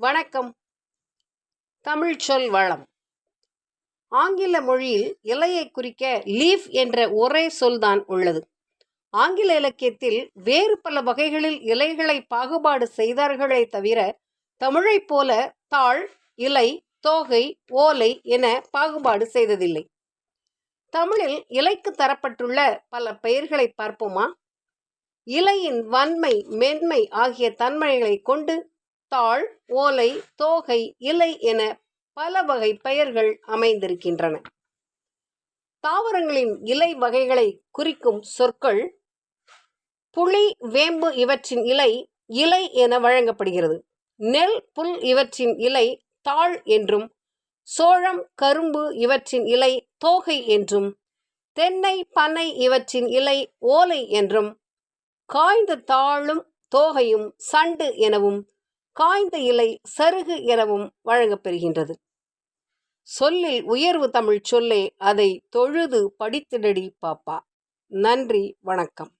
வணக்கம். தமிழ் சொல் வளம். ஆங்கில மொழியில் இலையை குறிக்க லீஃப் என்ற ஒரே சொல்தான் உள்ளது. ஆங்கில இலக்கியத்தில் வேறு பல வகைகளில் இலைகளை பாகுபாடு செய்தார்களே தவிர தமிழைப் போல தாள், இலை, தோகை, ஓலை என பாகுபாடு செய்ததில்லை. தமிழில் இலைக்கு தரப்பட்டுள்ள பல பெயர்களை பார்ப்போமா? இலையின் வன்மை, மென்மை ஆகிய தன்மைகளை கொண்டு தாள், ஓலை, தோகை, இலை என பல வகை பெயர்கள் அமைந்திருக்கின்றன. தாவரங்களின் இலை வகைகளை குறிக்கும் சொற்கள் புளி, வேம்பு இவற்றின் இலை இலை என வழங்கப்படுகிறது. நெல், புல் இவற்றின் இலை தாள் என்றும், சோளம், கரும்பு இவற்றின் இலை தோகை என்றும், தென்னை, பனை இவற்றின் இலை ஓலை என்றும், காய்ந்த தாளும் தோகையும் சண்டு எனவும், காய்ந்த இலை சருகு எனவும் வழங்கப்பெறுகின்றது. சொல்லில் உயர்வு தமிழ் சொல்லே, அதை தொழுது படித்திடடி பாப்பா. நன்றி, வணக்கம்.